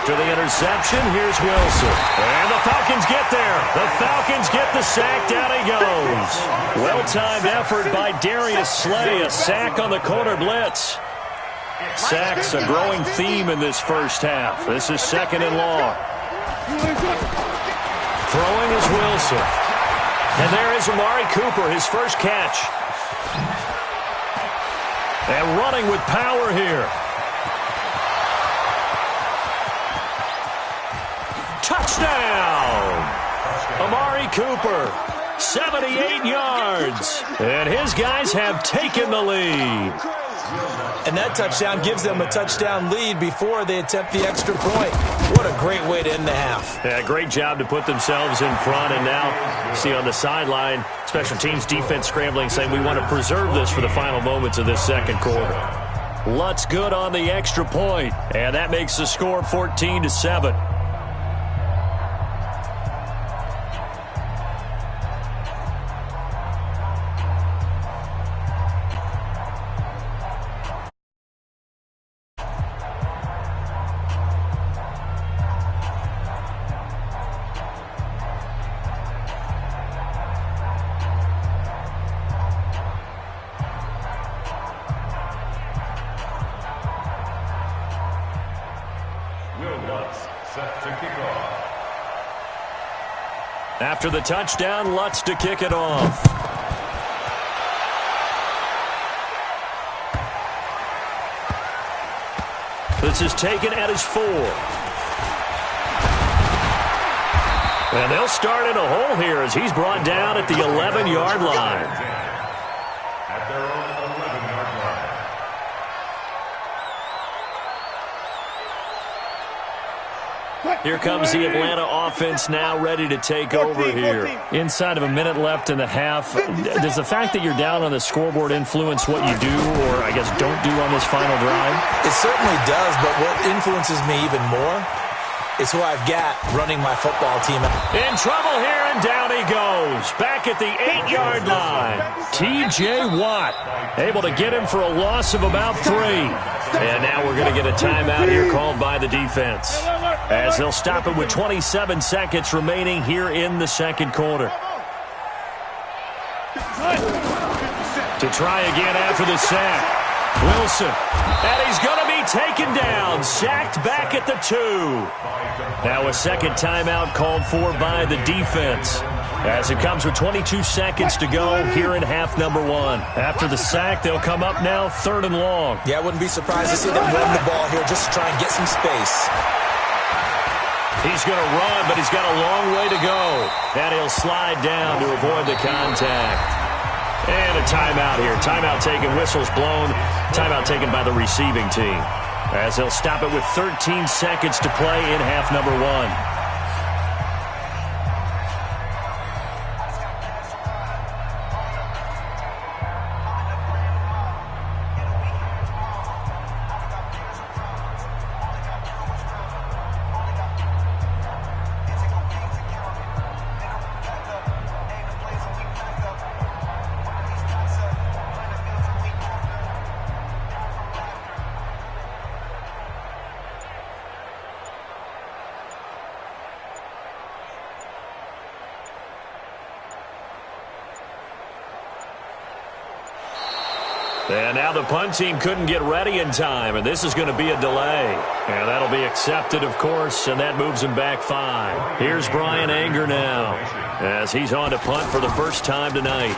After the interception, here's Wilson. And the Falcons get there. The Falcons get the sack. Down he goes. Well-timed effort by Darius Slay. A sack on the corner blitz. Sacks a growing theme in this first half. This is 2nd and long. Throwing is Wilson. And there is Amari Cooper, his first catch. And running with power here. Touchdown! Amari Cooper, 78 yards. And his guys have taken the lead. And that touchdown gives them a touchdown lead before they attempt the extra point. What a great way to end the half. Yeah, great job to put themselves in front. And now, see on the sideline, special teams defense scrambling, saying we want to preserve this for the final moments of this second quarter. Lutz good on the extra point, and that makes the score 14-7. After the touchdown, Lutz to kick it off. This is taken at his 4. And they'll start in a hole here as he's brought down at the 11-yard line. At their own 11-yard line. Here comes the Atlanta offense now ready to take over here. Inside of a minute left in the half, does the fact that you're down on the scoreboard influence what you do or, I guess, don't do on this final drive? It certainly does, but what influences me even more is who I've got running my football team. In trouble here, and down he goes. Back at the 8-yard line. T.J. Watt. Able to get him for a loss of about 3. And now we're going to get a timeout here called by the defense, as they'll stop it with 27 seconds remaining here in the second quarter. To try again after the sack. Wilson. And he's going to be taken down. Sacked back at the 2. Now a second timeout called for by the defense, as it comes with 22 seconds to go here in half number 1. After the sack, they'll come up now 3rd and long. Yeah, I wouldn't be surprised to see them run the ball here just to try and get some space. He's going to run, but he's got a long way to go. And he'll slide down to avoid the contact. And a timeout here. Timeout taken, whistles blown. Timeout taken by the receiving team, as they'll stop it with 13 seconds to play in half number 1. And now the punt team couldn't get ready in time, and this is going to be a delay. And that'll be accepted, of course, and that moves him back 5. Here's Brian Anger now, as he's on to punt for the first time tonight.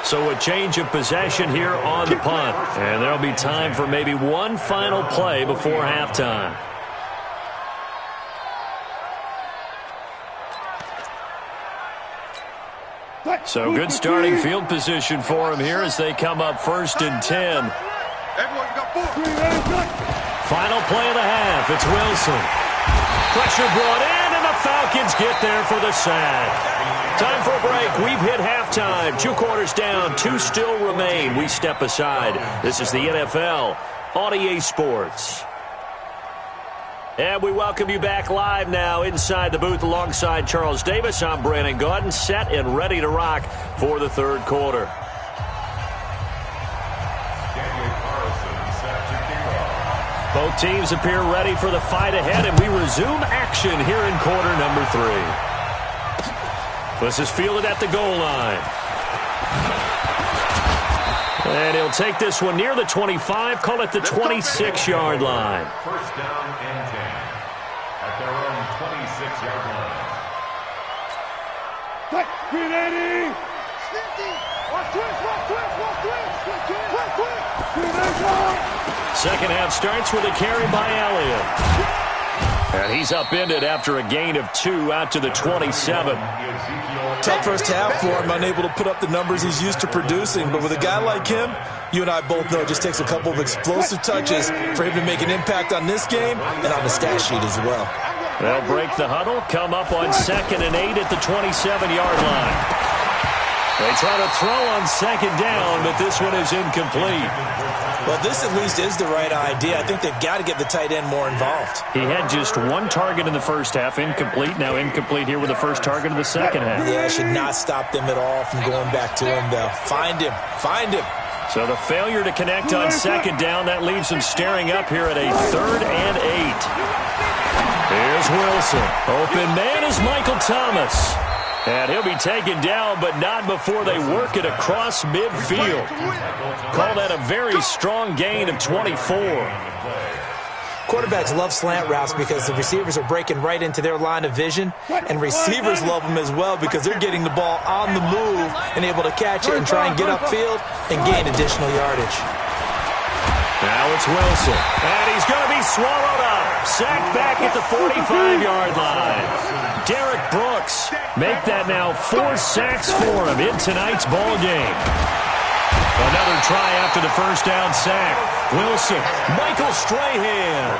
So a change of possession here on the punt, and there'll be time for maybe one final play before halftime. So good starting field position for him here as they come up 1st and 10. Final play of the half. It's Wilson. Pressure brought in, and the Falcons get there for the sack. Time for a break. We've hit halftime. 2 quarters down. 2 still remain. We step aside. This is the NFL on EA Sports. And we welcome you back live now inside the booth alongside Charles Davis. I'm Brandon Gaudin, set and ready to rock for the third quarter. Both teams appear ready for the fight ahead, and we resume action here in quarter number 3. This is fielded at the goal line. And he'll take this one near the 25, call it the 26-yard line. First down and 10 at their own 26-yard line. Quick, 380. Watch twist. Second half starts with a carry by Elliott. And he's upended after a gain of 2 out to the 27. Tough first half for him, unable to put up the numbers he's used to producing. But with a guy like him, you and I both know it just takes a couple of explosive touches for him to make an impact on this game and on the stat sheet as well. They'll break the huddle, come up on 2nd and 8 at the 27-yard line. They try to throw on 2nd down, but this one is incomplete. Well, this at least is the right idea. I think they've got to get the tight end more involved. He had just 1 target in the first half, incomplete. Now incomplete here with the first target of the second half. Yeah, it should not stop them at all from going back to him, though. Find him. So the failure to connect on 2nd down, that leaves them staring up here at a 3rd and 8. Here's Wilson. Open man is Michael Thomas. And he'll be taken down, but not before they work it across midfield. Call that a very strong gain of 24. Quarterbacks love slant routes because the receivers are breaking right into their line of vision, and receivers love them as well because they're getting the ball on the move and able to catch it and try and get upfield and gain additional yardage. Now it's Wilson, and he's going to be swallowed up. Sacked back at the 45-yard line. Derek Brooks make that now 4 sacks for him in tonight's ball game. Another try after the first down sack. Wilson, Michael Strahan,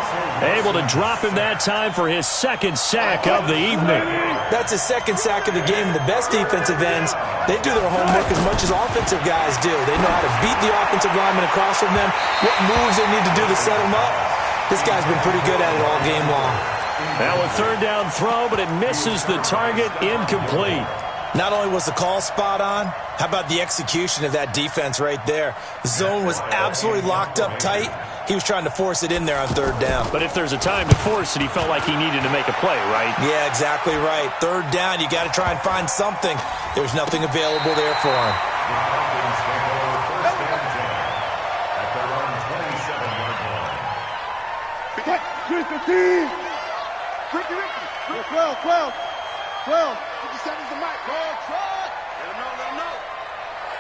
able to drop him that time for his 2nd sack of the evening. That's his 2nd sack of the game. The best defensive ends, they do their homework as much as offensive guys do. They know how to beat the offensive lineman across from them, what moves they need to do to set them up. This guy's been pretty good at it all game long. Now a 3rd down throw, but it misses the target, incomplete. Not only was the call spot on, how about the execution of that defense right there? The zone was absolutely locked up tight. He was trying to force it in there on 3rd down. But if there's a time to force it, he felt like he needed to make a play, right? Yeah, exactly right. 3rd down, you got to try and find something. There's nothing available there for him. Well, 57's the mic.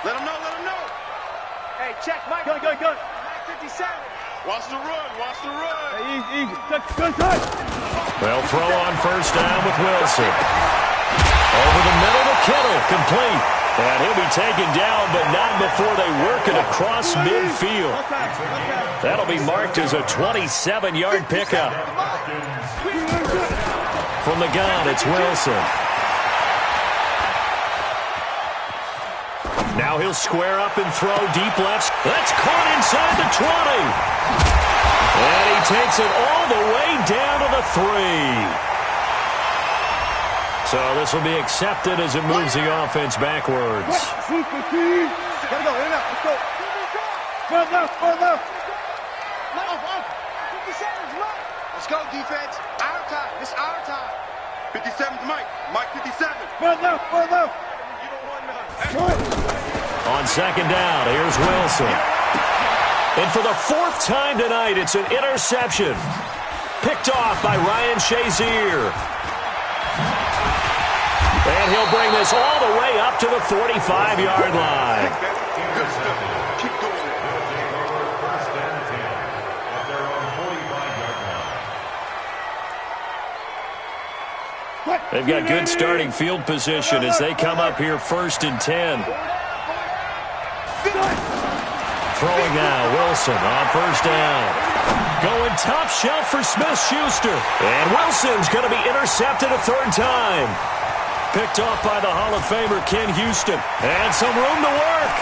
Let him know. Hey, check, Mike. Good. 57. Watch the run. Hey, easy. Good. They'll throw on 1st down with Wilson. Over the middle to Kittle, complete. And he'll be taken down, but not before they work it across midfield. That'll be marked as a 27-yard pickup. From the gun, it's Wilson. Now he'll square up and throw deep left. That's caught inside the 20. And he takes it all the way down to the 3. So this will be accepted as it moves the offense backwards. Gotta go, in and out, let's go. Further left. Off. 57's Mike. Let's go, defense. Our time. This is our time. 57's Mike. Mike 57. Further left. You don't want none. On 2nd down, here's Wilson. And for the 4th time tonight, it's an interception. Picked off by Ryan Shazier. And he'll bring this all the way up to the 45-yard line. Good stuff. Keep doing it. First and 10 at their own 45-yard line. They've got good starting field position as they come up here 1st and 10. Throwing now, Wilson on 1st down. Going top shelf for Smith-Schuster. And Wilson's going to be intercepted a 3rd time. Picked off by the Hall of Famer Ken Houston. And some room to work.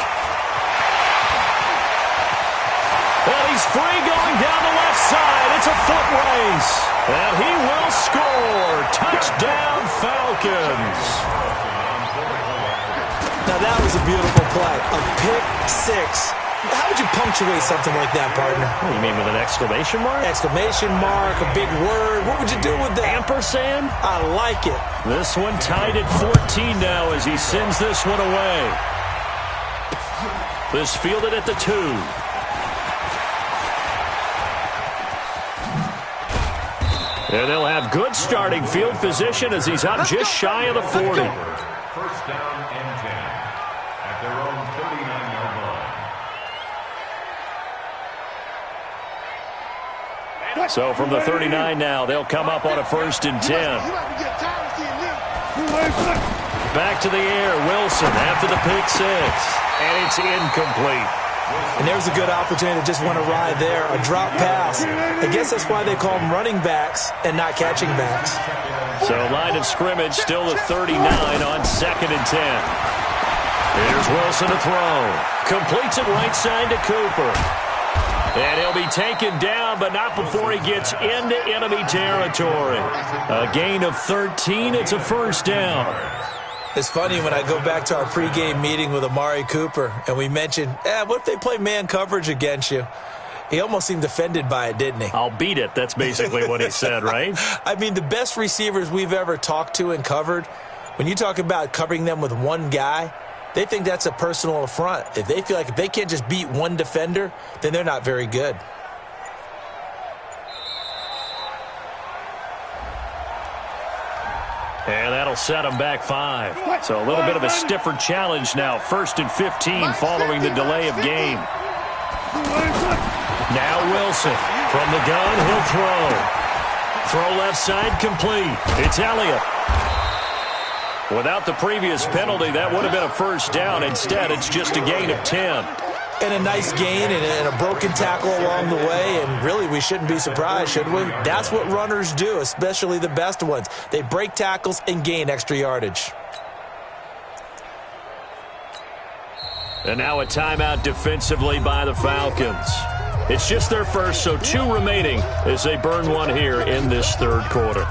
And he's free going down the left side. It's a foot race. And he will score. Touchdown, Falcons. Now that was a beautiful play. A pick 6 How would you punctuate something like that, partner? What do you mean, with an exclamation mark? Exclamation mark, a big word. What would you do with that? Ampersand? I like it. This one tied at 14 now as he sends this one away. This fielded at the 2. And they'll have good starting field position as he's up just shy of the 40. First down and 10 at their own 39-yard line. So from the 39 now, they'll come up on a 1st and 10. Back to the air, Wilson after the pick 6. And it's incomplete. And there's a good opportunity to just want to ride there. A drop pass. I guess that's why they call them running backs and not catching backs. So line of scrimmage still at 39 on 2nd and 10. Here's Wilson to throw. Completes it right side to Cooper. And he'll be taken down, but not before he gets into enemy territory. A gain of 13. It's a 1st down. It's funny when I go back to our pregame meeting with Amari Cooper, and we mentioned, what if they play man coverage against you? He almost seemed offended by it, didn't he? I'll beat it. That's basically what he said, right? I mean, the best receivers we've ever talked to and covered, when you talk about covering them with one guy, they think that's a personal affront. If they feel like if they can't just beat one defender, then they're not very good. And that'll set him back 5. So a little bit of a stiffer challenge now. 1st and 15 following the delay of game. Now Wilson from the gun. He'll throw. Throw left side complete. It's Elliott. Without the previous penalty, that would have been a 1st down. Instead, it's just a gain of 10. And a nice gain and a broken tackle along the way, and really we shouldn't be surprised, should we? That's what runners do, especially the best ones. They break tackles and gain extra yardage. And now a timeout defensively by the Falcons. It's just their first, so 2 remaining as they burn one here in this 3rd quarter.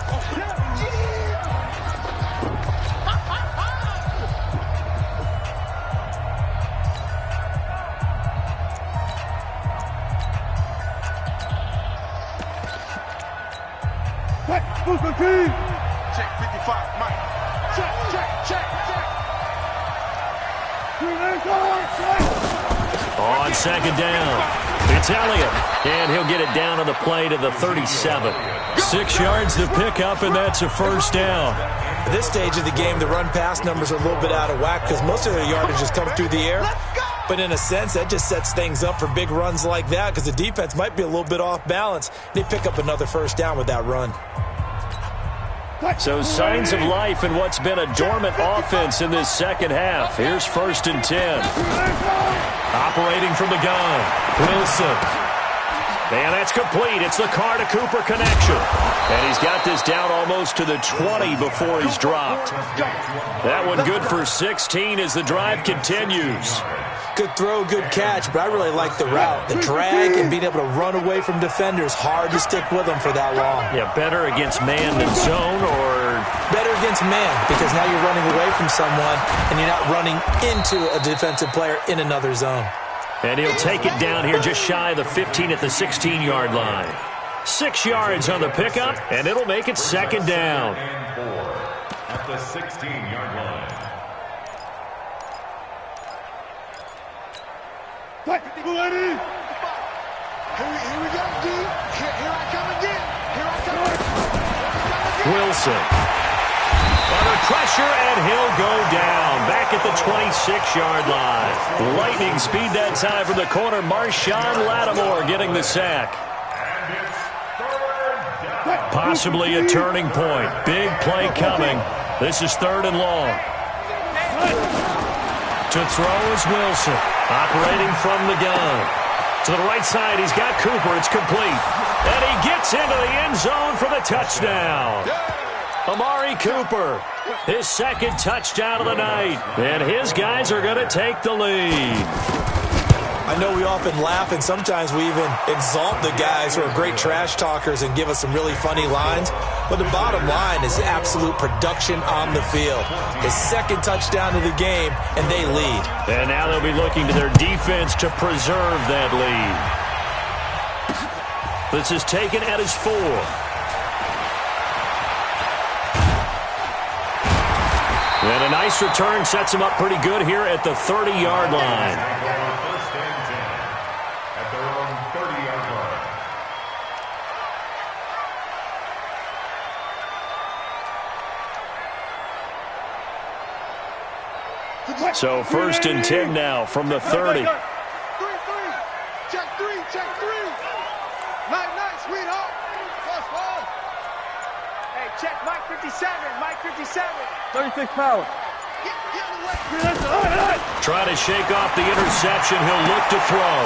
Check 55, Mike. Check. On 2nd down, it's Elliott, and he'll get it down on the play to the 37. 6 yards to pick up, and that's a 1st down. At this stage of the game, the run-pass numbers are a little bit out of whack because most of their yardage has come through the air. But in a sense, that just sets things up for big runs like that because the defense might be a little bit off balance. They pick up another 1st down with that run. So signs of life in what's been a dormant offense in this 2nd half. Here's 1st and 10. Operating from the gun, Wilson. And that's complete. It's the Carr to Cooper connection. And he's got this down almost to the 20 before he's dropped. That one good for 16 as the drive continues. Good throw, good catch, but I really like the route. The drag and being able to run away from defenders, hard to stick with them for that long. Yeah, better against man than zone, or better against man because now you're running away from someone and you're not running into a defensive player in another zone. And he'll take it down here just shy of the 15 at the 16-yard line. 6 yards on the pickup, and it'll make it 2nd down. And 4 at the 16-yard line. Here we go, D. Here I come again. Wilson. Under pressure, and he'll go down. Back at the 26-yard line. Lightning speed that time from the corner. Marshawn Lattimore getting the sack. Possibly a turning point. Big play coming. This is 3rd and long. To throw is Wilson. Operating from the gun. To the right side, he's got Cooper. It's complete. And he gets into the end zone for the touchdown. Amari Cooper, his 2nd touchdown of the night. And his guys are going to take the lead. I know we often laugh, and sometimes we even exalt the guys who are great trash talkers and give us some really funny lines. But the bottom line is absolute production on the field. His second touchdown of the game, and they lead. And now they'll be looking to their defense to preserve that lead. This is taken at his 4. And a nice return sets him up pretty good here at the 30-yard line. First and 10 at their own 30-yard line. So first and 10 now from the 30. 3-3. Check 3. Check 3. Night, sweetheart. Plus 1. Hey, check Mike 57. Mike 57. 36 power. Get away. Trying to shake off the interception. He'll look to throw.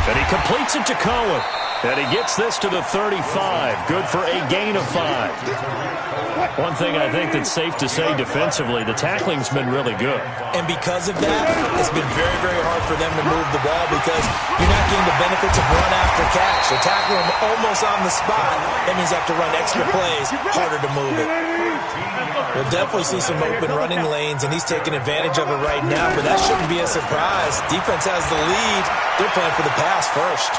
And he completes it to Cohen. And he gets this to the 35. Good for a gain of 5. One thing I think that's safe to say defensively, the tackling's been really good. And because of that, it's been very, very hard for them to move the ball because you're not getting the benefits of run after catch. They're tackling them almost on the spot. That means you have to run extra plays, harder to move it. We'll definitely see some open running lanes, and he's taking advantage of it right now, but that shouldn't be a surprise. Defense has the lead. They're playing for the pass first.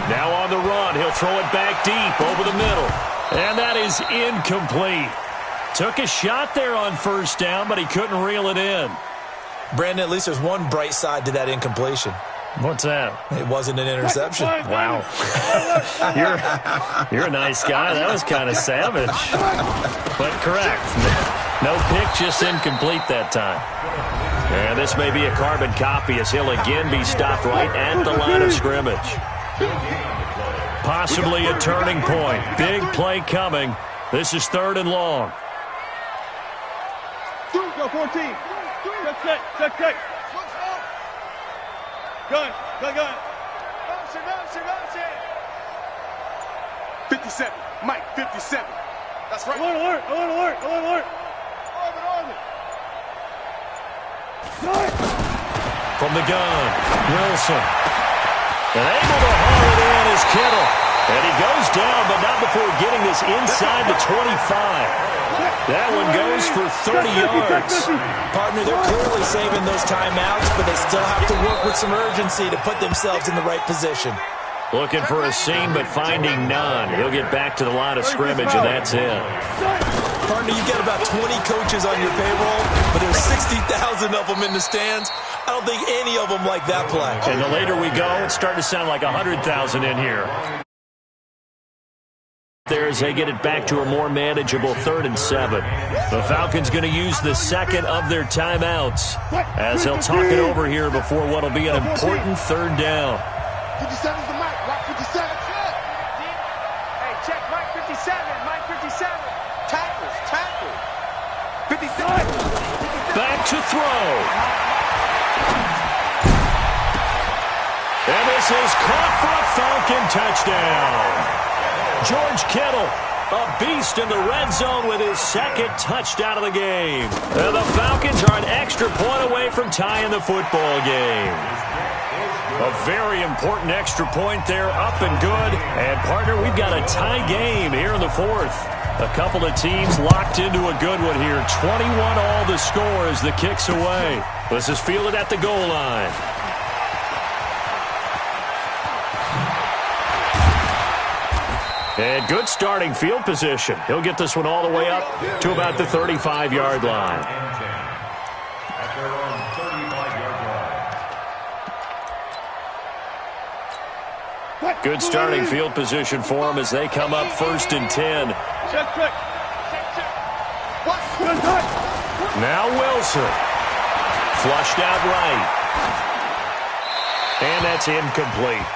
Now on the run, he'll throw it back deep over the middle. And that is incomplete. Took a shot there on first down, but he couldn't reel it in. Brandon, at least there's one bright side to that incompletion. What's that? It wasn't an interception. Wow. You're a nice guy. That was kind of savage. But correct. No pick, just incomplete that time. And this may be a carbon copy as he'll again be stopped right at the line of scrimmage. Possibly a turning point. Big play coming. This is 3rd and long. Go 14. Check. Gun. Motion. 57. Mike 57. That's right. Alert. From the gun, Wilson. And able to haul it in is Kittle. And he goes down, but not before getting this inside the 25. That one goes for 30 yards. Partner, they're clearly saving those timeouts, but they still have to work with some urgency to put themselves in the right position. Looking for a seam, but finding none. He'll get back to the line of scrimmage, and that's it. Partner, you've got about 20 coaches on your payroll, but there's 60,000 of them in the stands. I don't think any of them like that play. And the later we go, it's starting to sound like 100,000 in here. There as they get it back to a more manageable 3rd and 7. The Falcons going to use the second of their timeouts as they'll talk it over here before what will be an important 3rd down. 57's the mic. Rock 57. Hey, check Mike 57. Mike 57. Tackle. 57. Back to throw. And this is caught for a Falcon touchdown. George Kittle, a beast in the red zone with his second touchdown of the game. And the Falcons are an extra point away from tying the football game. A very important extra point there, up and good. And, partner, we've got a tie game here in the 4th. A couple of teams locked into a good one here. 21 all the score as the kick's away. This is fielded at the goal line. And good starting field position. He'll get this one all the way up to about the 35-yard line. At their own 35-yard line. Good starting field position for them as they come up 1st and 10. Check. Now Wilson. Flushed out right. And that's incomplete.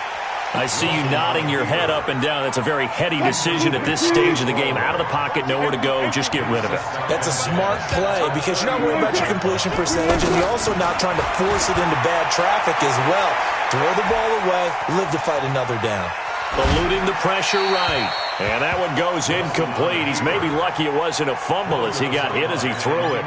I see you nodding your head up and down. That's a very heady decision at this stage of the game. Out of the pocket, nowhere to go. Just get rid of it. That's a smart play because you're not worried about your completion percentage, and you're also not trying to force it into bad traffic as well. Throw the ball away, live to fight another down. Eluding the pressure right. And that one goes incomplete. He's maybe lucky it wasn't a fumble as he got hit as he threw it.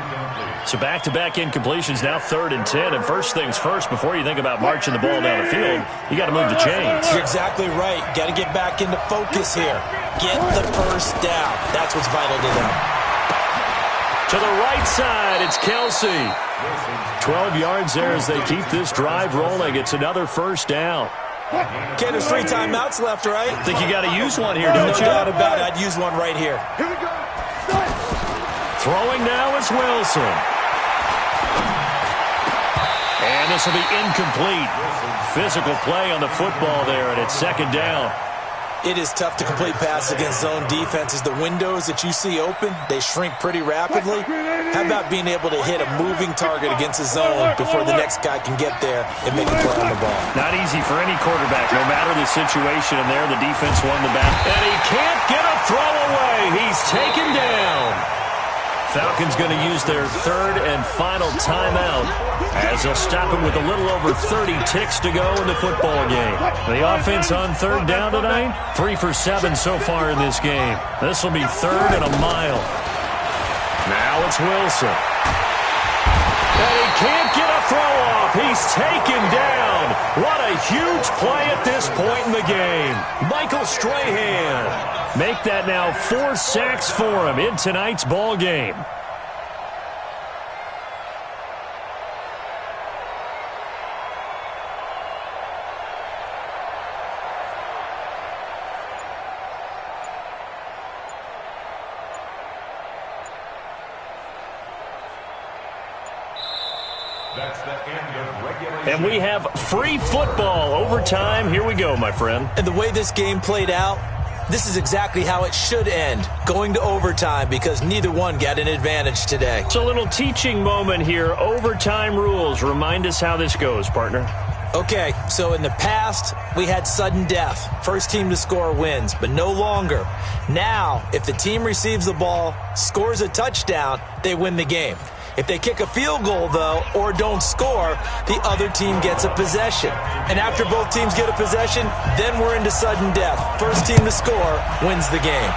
So back-to-back incompletions, now 3rd and 10. And first things first, before you think about marching the ball down the field, you got to move the chains. You're exactly right. Got to get back into focus here. Get the first down. That's what's vital to them. To the right side, it's Kelsey. 12 yards there as they keep this drive rolling. It's another first down. Okay, there's 3 timeouts left, right? I think you got to use one here, don't you? No doubt about it. I'd use one right here. Here we go. Throwing now is Wilson. And this will be incomplete. Physical play on the football there, and it's 2nd down. It is tough to complete passes against zone defenses. The windows that you see open, they shrink pretty rapidly. How about being able to hit a moving target against a zone before the next guy can get there and make a play on the ball? Not easy for any quarterback, no matter the situation. And there, the defense won the battle. And he can't get a throw away. He's taken down. Falcons going to use their 3rd and final timeout as they'll stop him with a little over 30 ticks to go in the football game. The offense on 3rd down tonight, 3 for 7 so far in this game. This will be 3rd and a mile. Now it's Wilson. And he can't get a throw off. He's taken down. What a huge play at this point in the game. Michael Strahan. Make that now 4 sacks for him in tonight's ball game. That's the end of regulation. And we have free football overtime. Here we go, my friend. And the way this game played out, this is exactly how it should end, going to overtime, because neither one got an advantage today. It's a little teaching moment here. Overtime rules. Remind us how this goes, partner. Okay, so in the past, we had sudden death. First team to score wins, but no longer. Now, if the team receives the ball, scores a touchdown, they win the game. If they kick a field goal, though, or don't score, the other team gets a possession. And after both teams get a possession, then we're into sudden death. First team to score wins the game.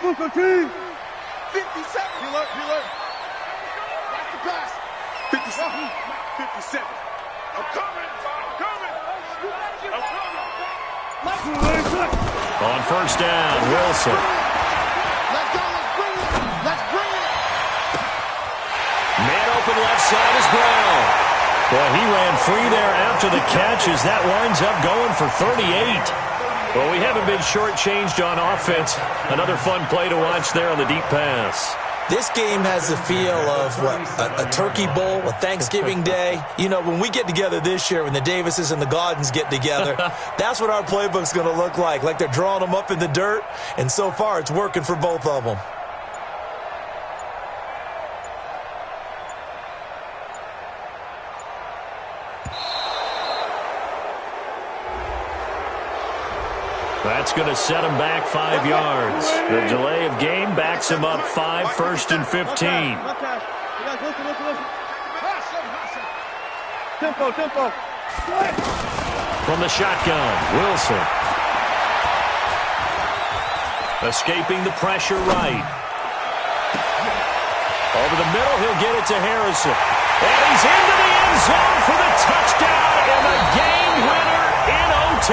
Super team. 57. You learn. Watch the pass. 57. 57. I'm coming. On first down, Wilson. Let's go. Let's bring it. Man open left side is Brown. Boy, he ran free there after the catches. That winds up going for 38. Well, we haven't been shortchanged on offense. Another fun play to watch there on the deep pass. This game has the feel of, a turkey bowl, a Thanksgiving day. You know, when we get together this year, when the Davises and the Gaudens get together, that's what our playbook's going to look like they're drawing them up in the dirt, and so far it's working for both of them. That's going to set him back 5 yards. The delay of game backs him up 5, 1st and 15. You guys, listen. Tempo. From the shotgun, Wilson. Escaping the pressure right. Over the middle, he'll get it to Harrison. And he's into the end zone for the touchdown and the game winner in OT.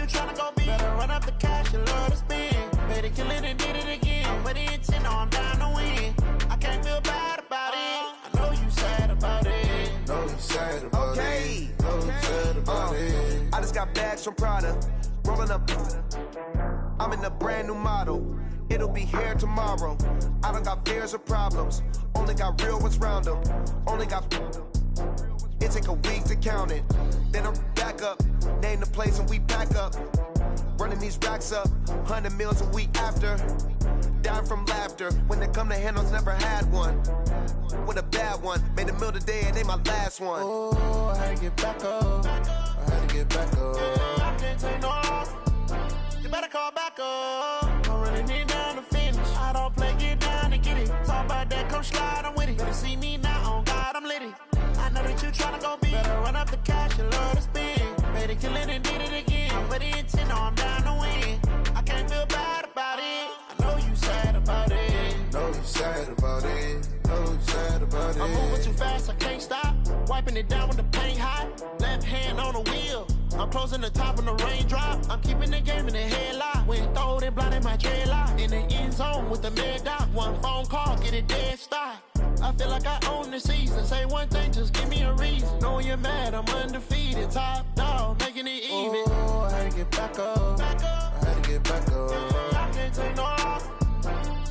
Tryna go big, better run up the cash, you love to spend. Better kill it and did it again. I'm with the intent, no, I'm down to win. I can't feel bad. bags from Prada. Rolling up, I'm in a brand new model. It'll be here tomorrow. I don't got fears or problems. Only got real ones round them. Only got. It take a week to count it. Then I'm back up. Name the place and we pack up. Running these racks up. 100 meals a week after. Dying from laughter. When they come to handles, never had one. With a bad one. Made a meal today and they my last one. Oh, I had to get back up. I had to get back up. I can't take no off. You better call back up. I'm running it down to finish. I don't play, get down and get it. Talk about that, come slide, I'm with it. Better see me now, on God, I'm litty. I know that you tryna go big. Better run up the cash, you love to spend. Better kill it and did it again. I'm with the intent, no, I'm down to win. I can't feel bad about it. I know you sad about it. Know you sad about it. Know you sad about it. I'm moving too fast, I can't stop. Wiping it down when the paint hot. Left hand on the wheel. I'm closing the top when the raindrop. I'm keeping the game in the headlock. When throwed and blinded my dreadlock. In the end zone with the mad dot. One phone call, get it dead stop. I feel like I own the season. Say one thing, just give me a reason. Knowing you're mad, I'm undefeated. Top dog, making it even. Oh, I had to get back up. I had to get back up. I can't take no off.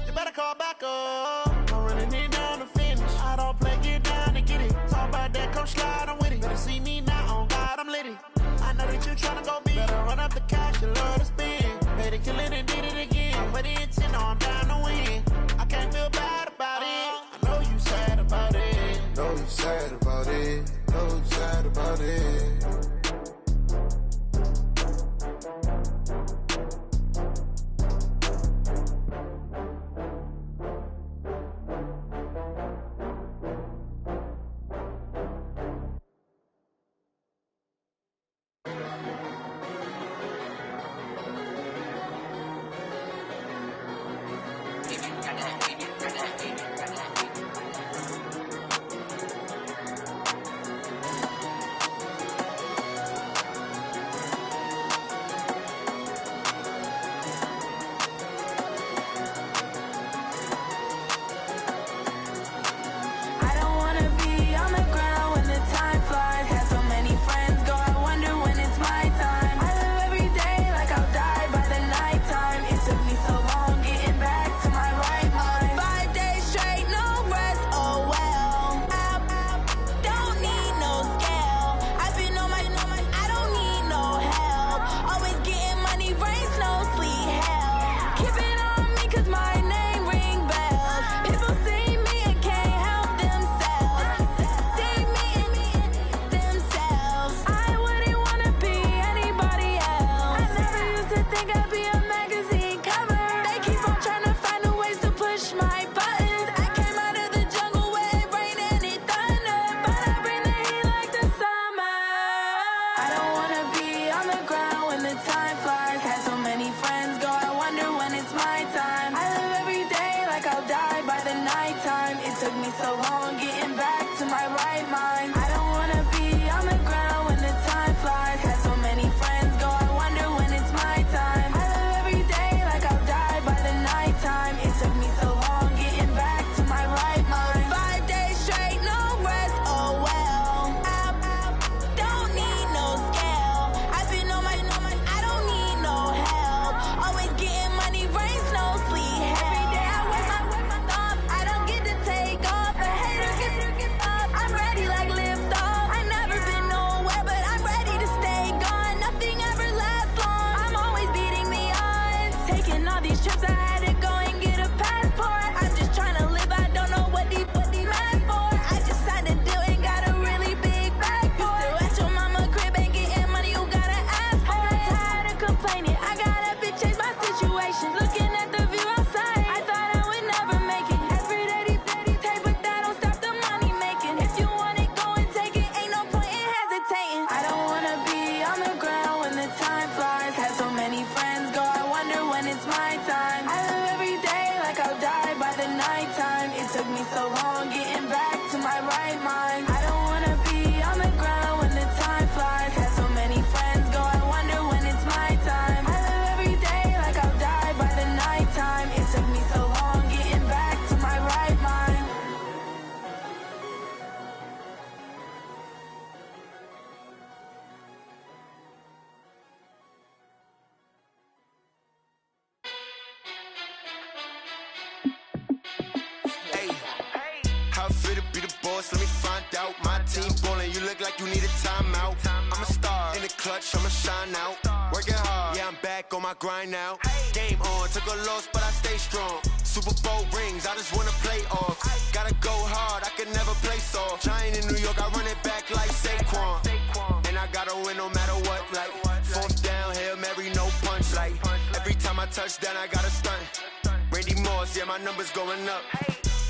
You better call back up. I'm running it down to finish. I don't play, get down and get it. Talk about that, come slide, I'm with it. Better see me now, on God, I'm litty. I know that you tryna go big. Better run up the cash, you love to spend. Better kill it and did it again. But the intent, no, I'm down to win. I can't feel bad about it. I know you sad about it. Know you sad about it. Know you sad about it. It's my time. I love boss, let me find out. My team ballin', you look like you need a timeout. I'm a star, in the clutch, I'ma shine out. Working hard, yeah, I'm back on my grind now. Game on, took a loss, but I stay strong. Super Bowl rings, I just wanna play off. Gotta go hard, I can never play soft. Giant in New York, I run it back like Saquon. And I gotta win no matter what, like fourth down, Hail Mary, no punch. Like every time I touch down, I gotta stunt. Randy Moss, yeah, my numbers going up.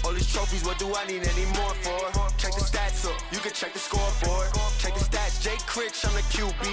All these trophies, what do I need any more for? Check the stats up, you can check the scoreboard. Check the stats, Jay Critch, I'm the QB.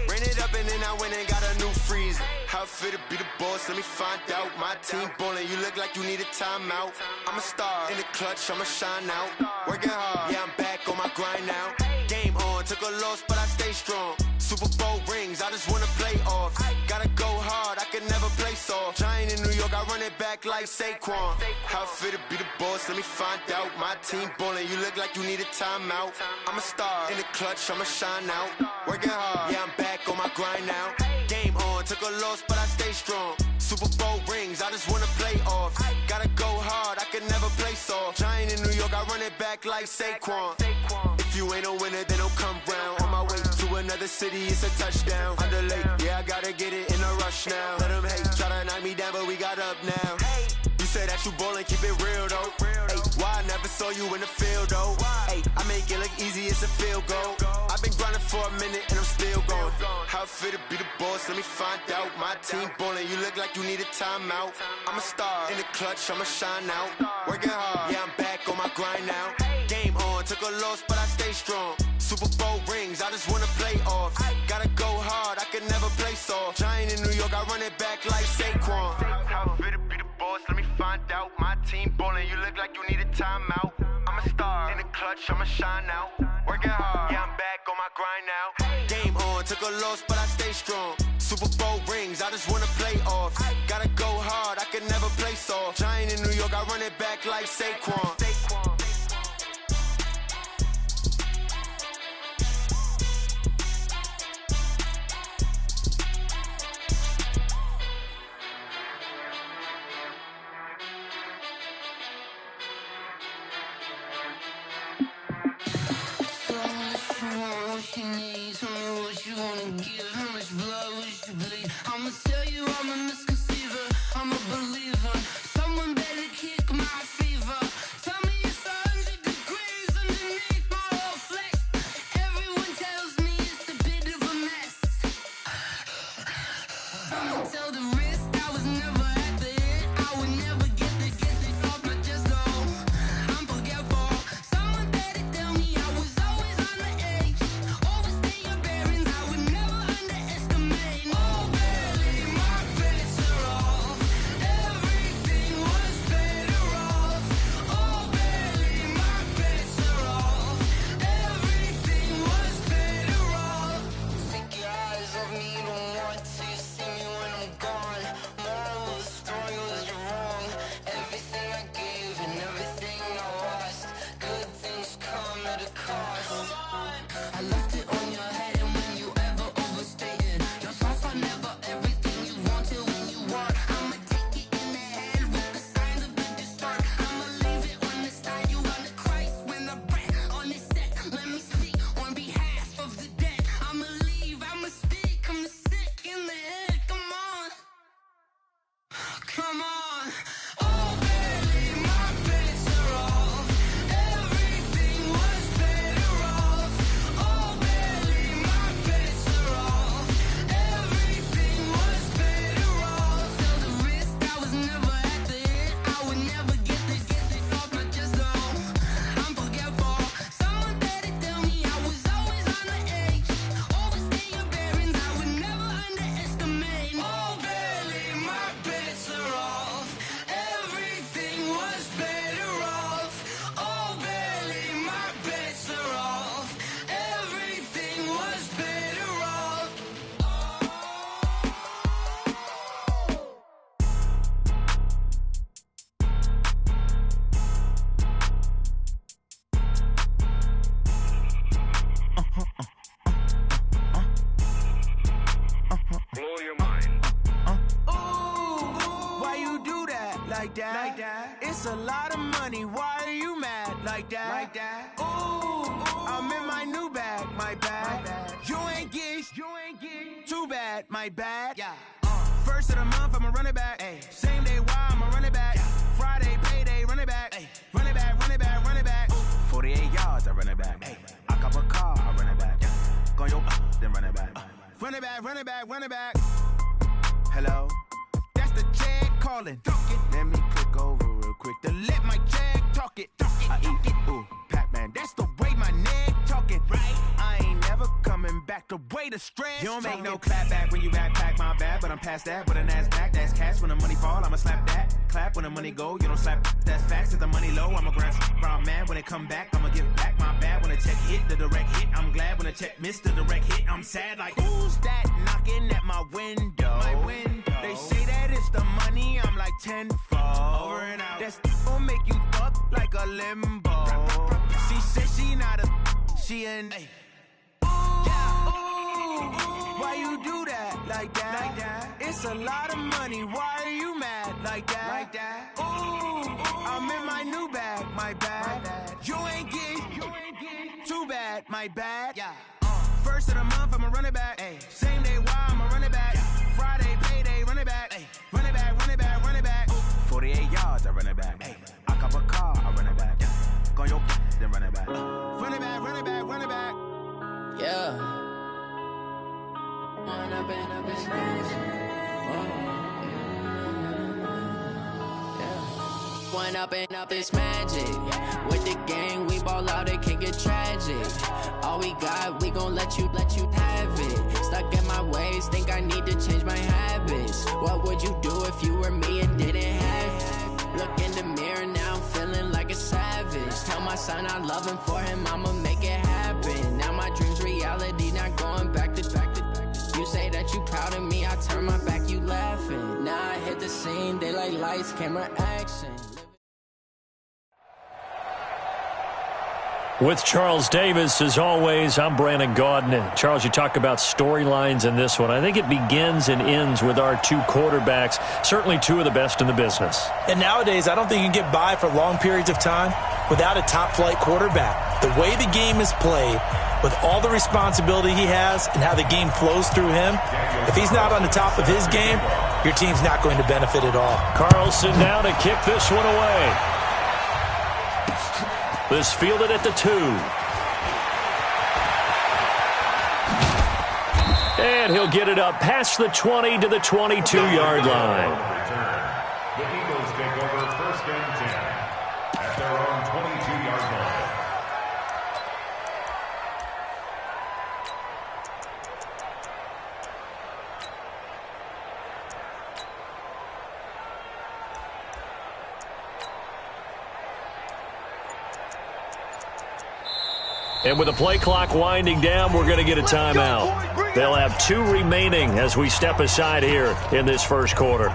Ran it up and then I went and got a new freeze. How it fit to be the boss, let me find out. My team ballin', you look like you need a timeout. I'm a star, in the clutch, I'ma shine out. Working hard, yeah, I'm back on my grind now. Game on, took a loss, but I stay strong. Super Bowl rings, I just wanna play off. Gotta go hard, I can never play soft. Giant in New York, I run it back like Saquon. How it fit to be the boss, let me find out. My team ballin', you look like you need a timeout. I'm a star, in the clutch, I'ma shine out. Working hard, yeah, I'm back on my grind now. Game on, took a loss, but I stay strong. Super Bowl rings, I just wanna play off. Gotta go hard, I can never play soft. Giant in New York, I run it back like Saquon. If you ain't a winner, then don't come round. On my way to another city, it's a touchdown. Underlay, yeah, I gotta get it in a rush now. Let them hate, try to knock me down, but we got up now. You say that you ballin', keep it real though. Hey, why I never saw you in the field though? Hey, I make it look easy, it's a field goal. I've been grinding for a minute and I'm still going. How it fit to be the boss, let me find out. My team ballin', you look like you need a timeout. I'm a star, in the clutch, I'ma shine out. Working hard, yeah, I'm back on my grind now. Game on, took a loss, but I stay strong. Super Bowl rings, I just wanna play off. Gotta go hard, I can never play soft. Giant in New York, I run it back like Saquon. How it fit to be the boss, let me find out. My team ballin', you look like you need a timeout. I'm a star, in the clutch, I'ma shine out. Working hard, yeah, I'm back on my grind now. Game on, took a loss, but I stay strong. Super Bowl rings, I just wanna play off. Gotta go hard, I can never play soft. Giant in New York, I run it back like Saquon. I'ma tell you I'm a misconceiver, I'm a believer. Someone better kick my fever. Tell me it's 100 degrees underneath my whole flesh. Everyone tells me it's a bit of a mess. I'ma tell the rest I was never at the end. I would never get this off my chest though. I'm forgetful. Someone better tell me I was always on the edge. Overstay your bearings, I would never underestimate. Oh, barely, my bets are off. Everything was better off. Oh, barely, my bets are off. Everything was better off. Take your eyes off me, don't want to see me when I'm gone. Moral of the story was you're wrong. Everything I gave and everything I lost. Good things come at a cost. I left it on your head, and when you ever overstated your thoughts are never everything you wanted when you want. I'ma take it in the head with the signs of the distort. I'ma leave it on the side. You on the Christ when the breath on this set. Let me speak on behalf of the dead. I'ma leave, I'ma speak. I'm the sick in the head. Come on, come on. Oh, barely, my bets are off. Everything was better off. Oh, barely, my bets are off. Everything was better off. Tell the rest I was never at the end. I would never get this off my chest though. I'm forgetful. Someone better tell me I was always on the edge. Overstay your bearings, I would never underestimate. Oh, barely, my bets are off. like that. It's a lot of money, why are you mad like that? Ooh, I'm in my new bag, my bad. You ain't get too bad, my bad. First of the month, I'ma run it back. Same day, why I'ma run it back. Friday, payday, run it back. Run it back, run it back, run it back. 48 yards, I run it back. I cop a car, I run it back. Go yo, then run it back. Run it back, run it back, run it back. Hello? That's the check calling. Let me click over real quick to let my check talk it. I eat it, ooh, Pac-Man. That's the way my neck talking. Right? I ain't never coming back. The way the stress. You don't make no clap back when you backpack, my bad. But I'm past that with a NASDAQ. That's cash when the money fall. I'ma slap that. Clap when the money go. You don't slap. That's facts. If the money low, I'ma grab brown man. When it come back, I'ma give back my bad. When the check hit, the direct hit. I'm glad when the check missed the direct hit. I'm sad like, who's that knocking at my window? My window. They say that it's the money. I'm like tenfold. Over and out. That's gon' make you up like a limbo. She said she not a. She an. Why you do that like that? It's a lot of money. Why are you mad like that? Ooh, I'm in my new bag, my bad. You ain't get too bad, my bad. First of the month, I'ma run it back. Same day, why I'ma run it back. Friday, payday, run it back. Run it back, run it back, run it back. 48 yards, I run it back. I cop a car, I run it back. Go yo, then run it back. Run it back, run it back, run it back. Yeah. When I've been up this When up and up this magic. With the gang, we ball out, it can get tragic. All we got, we gon' let you have it. Stuck in my ways, think I need to change my habits. What would you do if you were me and didn't have it? Look in the mirror, now I'm feeling like a savage. Tell my son I love him, for him I'ma make it happen. Now my dream's reality, not going back to. You say that you proud of me, I turn my back, you laughing. Now I hit the scene, daylight lights, camera action. With Charles Davis, as always, I'm Brandon Gaudin. Charles, you talk about storylines in this one. I think it begins and ends with our two quarterbacks, certainly two of the best in the business. And nowadays, I don't think you can get by for long periods of time without a top-flight quarterback. The way the game is played, with all the responsibility he has and how the game flows through him, if he's not on the top of his game, your team's not going to benefit at all. Carlson now to kick this one away. This fielded at the 2. And he'll get it up past the 20 to the 22-yard line. The Eagles take over 1st and 10 at their own 22-yard line. And with the play clock winding down, we're going to get a timeout. They'll have 2 remaining as we step aside here in this first quarter.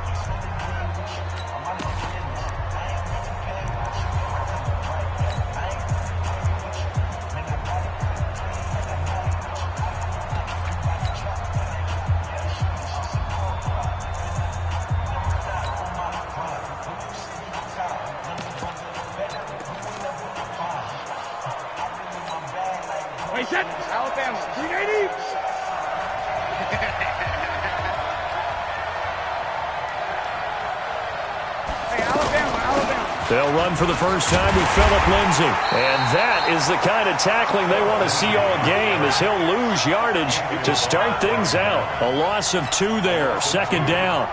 Alabama, 380. Hey, Alabama. They'll run for the first time with Phillip Lindsay. And that is the kind of tackling they want to see all game, as he'll lose yardage to start things out. A loss of 2 there, 2nd down.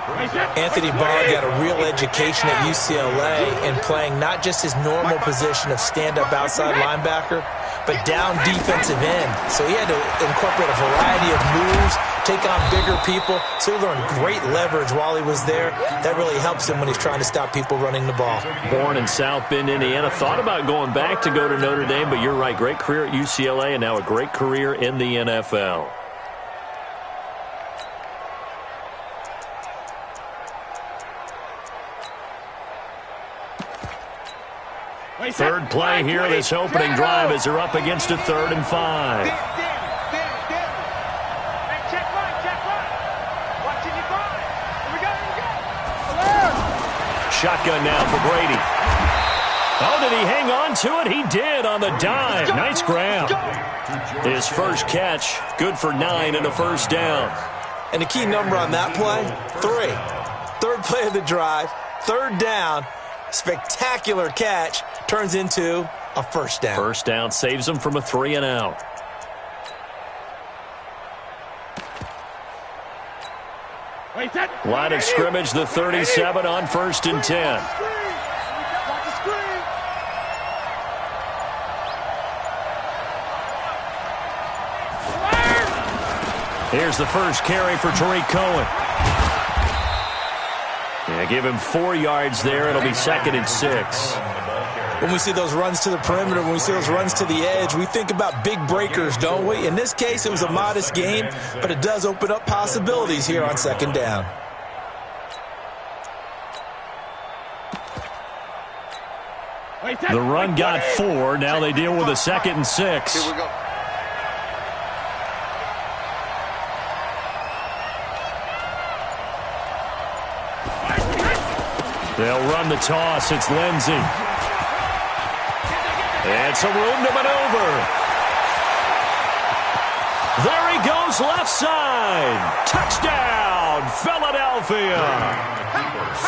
Anthony Barr got a real education at UCLA in playing not just his normal position of stand-up outside linebacker, but down defensive end. So he had to incorporate a variety of moves, take on bigger people. So he learned great leverage while he was there. That really helps him when he's trying to stop people running the ball. Born in South Bend, Indiana. Thought about going back to go to Notre Dame, but you're right. Great career at UCLA and now a great career in the NFL. Third play here, this opening drive, as they're up against a 3rd and 5. shotgun now for Brady. Oh, did he hang on to it? He did on the dive. Nice grab. His first catch, good for 9 and a first down. And the key number on that play, 3. Third play of the drive, third down, spectacular catch, turns into a first down. First down saves him from a 3 and out. Line of scrimmage, the 37 on 1st and 10. Here's the first carry for Tariq Cohen. Yeah, give him 4 yards there. It'll be 2nd and 6. When we see those runs to the perimeter, when we see those runs to the edge, we think about big breakers, don't we? In this case, it was a modest game, but it does open up possibilities here on 2nd down. The run got 4. Now they deal with a 2nd and 6. Here we go. They'll run the toss. It's Lindsey. And some room to maneuver. There he goes left side. Touchdown, Philadelphia.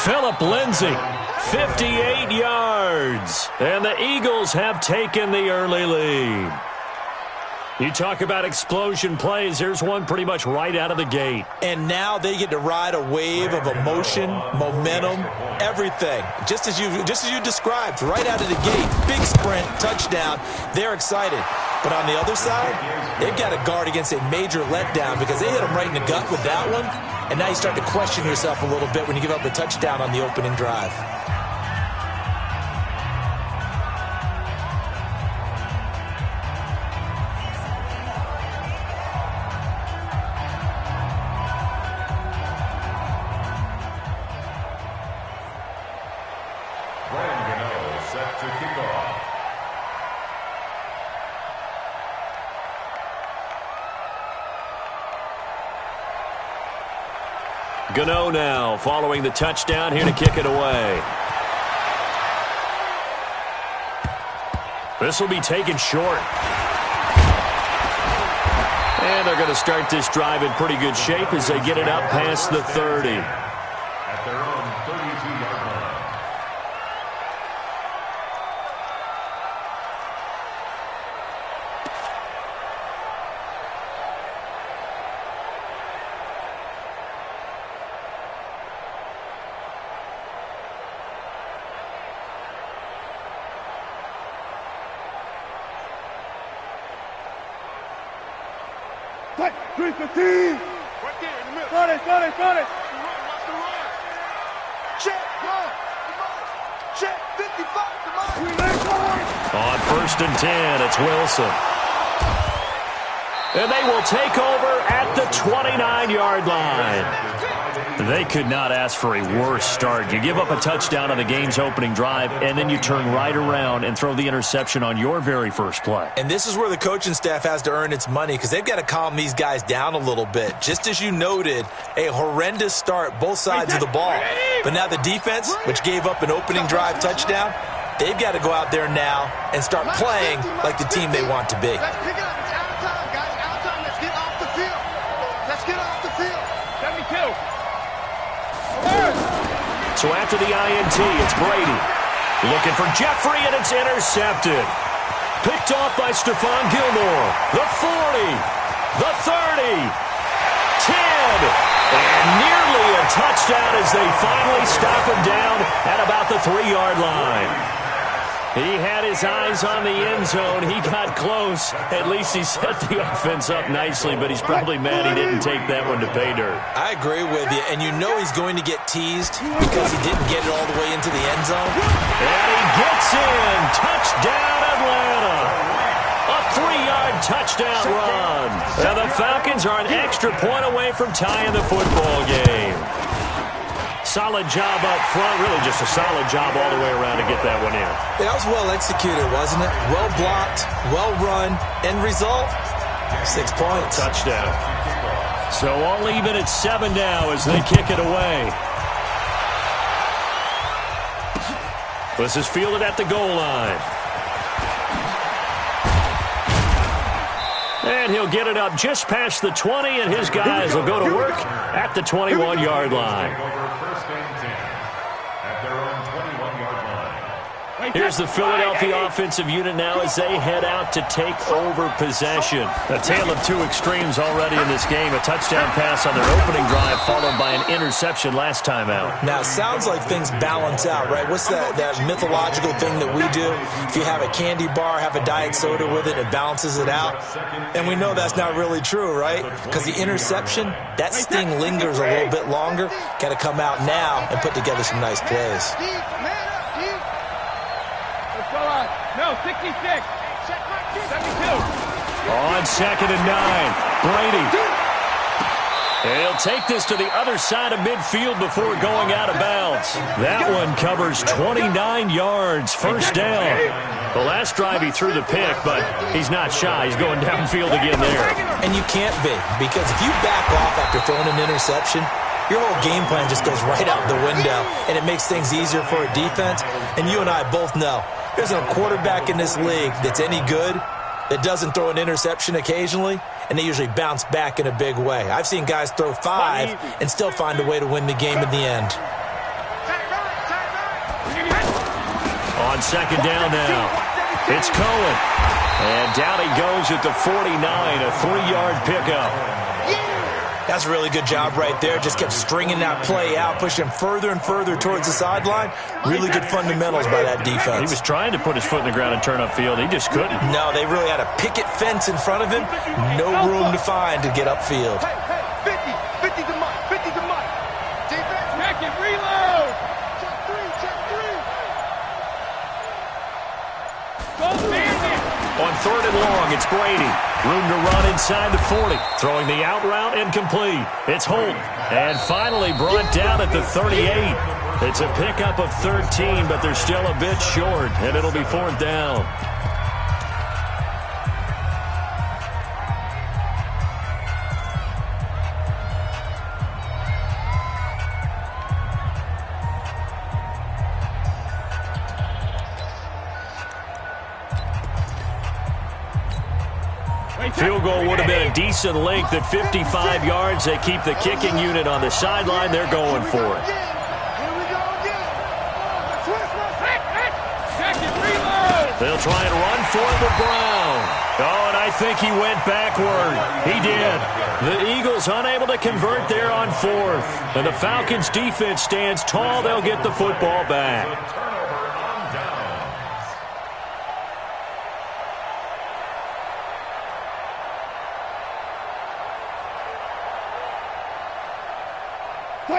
Philip Lindsey, 58 yards. And the Eagles have taken the early lead. You talk about explosion plays. Here's one pretty much right out of the gate. And now they get to ride a wave of emotion, momentum, everything. Just as you described, right out of the gate. Big sprint, touchdown. They're excited. But on the other side, they've got to guard against a major letdown because they hit them right in the gut with that one. And now you start to question yourself a little bit when you give up a touchdown on the opening drive. Set to kick off. Gano now following the touchdown here to kick it away. This will be taken short. And they're going to start this drive in pretty good shape as they get it up past the 30. At their own 32-yard line. Fight, 315. Right there in the middle. Got it. Run, watch the run. Check, run. Come on. Check, 55, come on. On 1st and 10, it's Wilson. And they will take over at the 29-yard line. They could not ask for a worse start. You give up a touchdown on the game's opening drive, and then you turn right around and throw the interception on your very first play. And this is where the coaching staff has to earn its money because they've got to calm these guys down a little bit. Just as you noted, a horrendous start, both sides of the ball. But now the defense, which gave up an opening drive touchdown, they've got to go out there now and start playing like the team they want to be. Let's pick it up. It's out of time, guys. Out of time. Let's get off the field. Let's get off the field. 72. So after the INT, it's Brady. Looking for Jeffrey, and it's intercepted. Picked off by Stephon Gilmore. The 40. The 30. 10. And nearly a touchdown as they finally stop him down at about the 3-yard line. He had his eyes on the end zone. He got close. At least he set the offense up nicely, but he's probably mad he didn't take that one to pay dirt. I agree with you, and you know he's going to get teased because he didn't get it all the way into the end zone. And he gets in. Touchdown, Atlanta. A 3-yard touchdown run. Now the Falcons are an extra point away from tying the football game. Solid job up front, really just a solid job all the way around to get that one in. That was well executed, wasn't it? Well blocked, well run. End result, 6 points. Touchdown. So all even at 7 now as they kick it away. This is fielded at the goal line. And he'll get it up just past the 20, and his guys will go to work at the 21-yard line. First and 10 at their own 21-yard line. Here's the Philadelphia offensive unit now as they head out to take over possession. A tale of two extremes already in this game. A touchdown pass on their opening drive followed by an interception last time out. Now, it sounds like things balance out, right? What's that mythological thing that we do? If you have a candy bar, have a diet soda with it, it balances it out. And we know that's not really true, right? Because the interception, that sting lingers a little bit longer. Got to come out now and put together some nice plays. No, 66. 72. On 2nd and 9, Brady. He'll take this to the other side of midfield before going out of bounds. That one covers 29 yards, first down. The last drive he threw the pick, but he's not shy. He's going downfield again there. And you can't be, because if you back off after throwing an interception, your whole game plan just goes right out the window, and it makes things easier for a defense. And you and I both know there's a quarterback in this league that's any good that doesn't throw an interception occasionally, and they usually bounce back in a big way. I've seen guys throw 5 and still find a way to win the game in the end. On 2nd down now, it's Cohen. And down he goes at the 49, a 3-yard pickup. That's a really good job right there. Just kept stringing that play out, pushing him further and further towards the sideline. Really good fundamentals by that defense. He was trying to put his foot in the ground and turn upfield. He just couldn't. No, they really had a picket fence in front of him. No room to find to get upfield. 50 to Mike, 50 to Mike. Defense, Check it, reload. check 3, check 3. Go bandit. On 3rd and long, it's Brady. Room to run inside the 40. Throwing the out route incomplete. It's Holt. And finally brought down at the 38. It's a pickup of 13, but they're still a bit short, and it'll be 4th down. Field goal would have been a decent length at 55 yards. They keep the kicking unit on the sideline. They're going for it. Here we go again. Check it, reload. They'll try and run for it with Brown. Oh, and I think he went backward. He did. The Eagles unable to convert there on 4th. And the Falcons defense stands tall. They'll get the football back.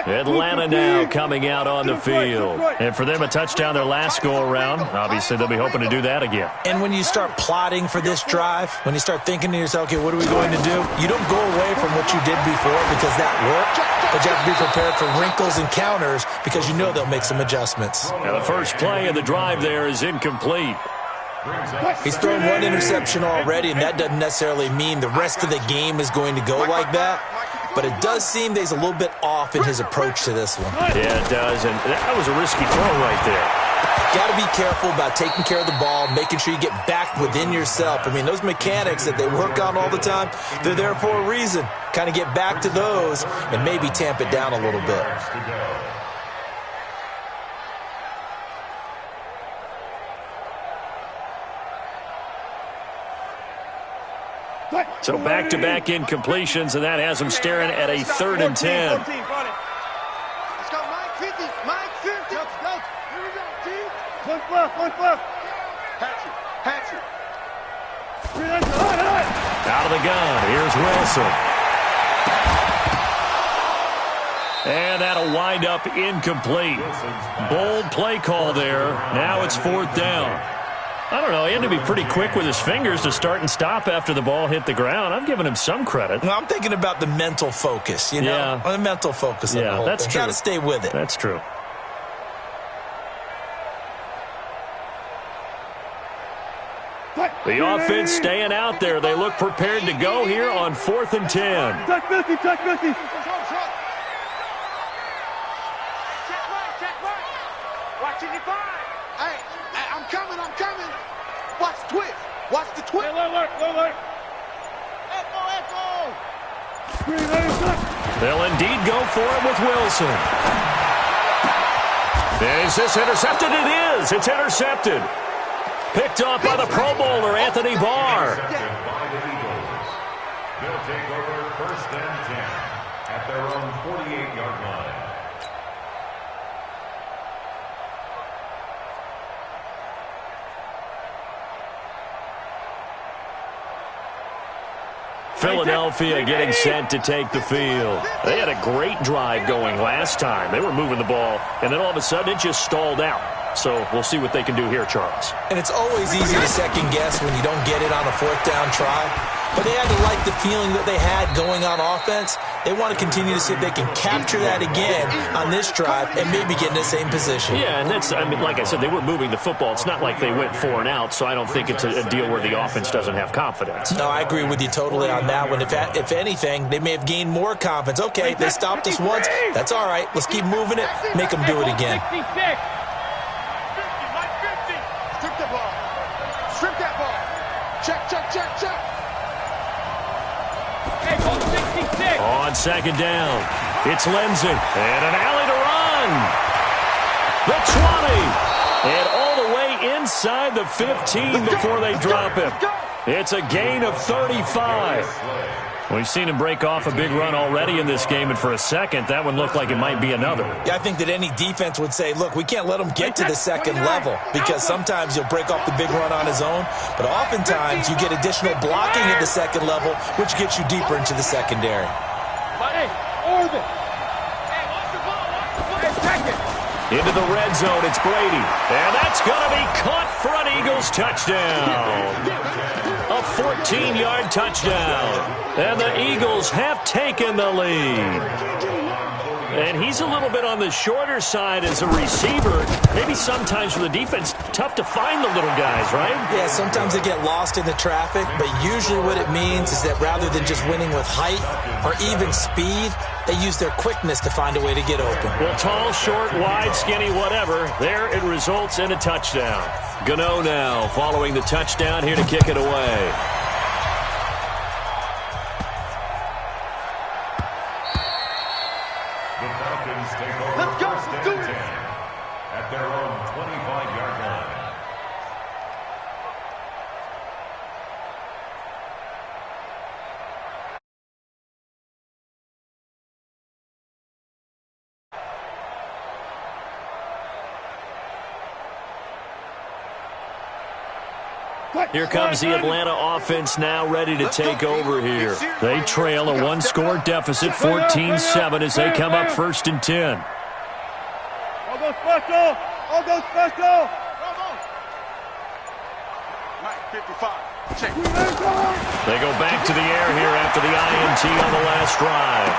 Atlanta now coming out on the field. And for them, a touchdown their last go-around. Obviously, they'll be hoping to do that again. And when you start plotting for this drive, when you start thinking to yourself, okay, what are we going to do? You don't go away from what you did before because that worked, but you have to be prepared for wrinkles and counters because you know they'll make some adjustments. Now, the first play of the drive there is incomplete. He's thrown one interception already, and that doesn't necessarily mean the rest of the game is going to go like that. But it does seem that he's a little bit off in his approach to this one. Yeah, it does, and that was a risky throw right there. Got to be careful about taking care of the ball, making sure you get back within yourself. I mean, those mechanics that they work on all the time, they're there for a reason. Kind of get back to those and maybe tamp it down a little bit. So back-to-back incompletions, and that has them staring at a 3rd and 10. Let's go, Mike 50. Mike 50. Let's go. Here we go, T. One left. Hatch it. Out of the gun, here's Wilson. And that'll wind up incomplete. Bold play call there. Now it's 4th down. I don't know. He had to be pretty quick with his fingers to start and stop after the ball hit the ground. I'm giving him some credit. Well, I'm thinking about the mental focus, you know? Yeah. The mental focus. Yeah, that's true. Got to stay with it. That's true. The offense staying out there. They look prepared to go here on 4th and 10. Check 50. Check right. Watching the 5. Hey, I'm coming. Watch the twist. Watch the twist. Hey, look. Echo. They'll indeed go for it with Wilson. Is this intercepted? It is. It's intercepted. Picked off by the Pro Bowler, Anthony Barr. By the Eagles. They'll take over 1st and 10 at their own 48-yard line. Philadelphia getting set to take the field. They had a great drive going last time. They were moving the ball, and then all of a sudden it just stalled out. So we'll see what they can do here, Charles. And it's always easy to second guess when you don't get it on a 4th down try. But they had to like the feeling that they had going on offense. They want to continue to see if they can capture that again on this drive and maybe get in the same position. Yeah, and that's, I mean, like I said, they were moving the football. It's not like they went 4 and out, so I don't think it's a deal where the offense doesn't have confidence. No, I agree with you totally on that one. If anything, they may have gained more confidence. Okay, they stopped us once. That's all right. Let's keep moving it. Make them do it again. 66. Strip that ball. Check. Hey, go 66. On 2nd down, it's Lindsey. And an alley to run. The 20. And all the way inside the 15 before they drop him. It's a gain of 35. We've seen him break off a big run already in this game, and for a second, that one looked like it might be another. Yeah, I think that any defense would say, look, we can't let him get to the 2nd level because sometimes he'll break off the big run on his own, but oftentimes you get additional blocking at the 2nd level, which gets you deeper into the secondary. Hey, Orban. Hey, watch the ball. Hey, second. Into the red zone, it's Brady. And that's going to be caught for an Eagles touchdown. A 14-yard touchdown. And the Eagles have taken the lead. And he's a little bit on the shorter side as a receiver. Maybe sometimes for the defense, tough to find the little guys, right? Yeah, sometimes they get lost in the traffic, but usually what it means is that rather than just winning with height or even speed, they use their quickness to find a way to get open. Well, tall, short, wide, skinny, whatever, there it results in a touchdown. Gano now following the touchdown here to kick it away. The Falcons take over 1st and 10 at their own 25-yard line. Here comes the Atlanta offense now ready to take over here. They trail a 1-score deficit, 14-7 as they come up 1st and 10. All go special. Mike, 55. Check. They go back to the air here after the INT on the last drive.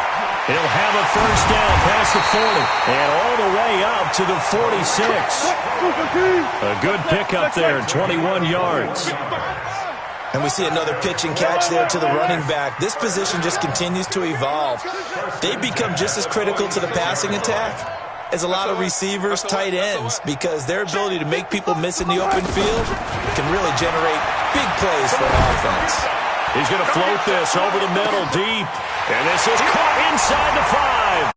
He'll have a 1st down past the 40 and all the way up to the 46. A good pickup there, 21 yards. And we see another pitch and catch there to the running back. This position just continues to evolve. They become just as critical to the passing attack as a lot of receivers, tight ends, because their ability to make people miss in the open field can really generate big plays for an offense. He's going to float this over the middle deep. And this is caught inside the 5.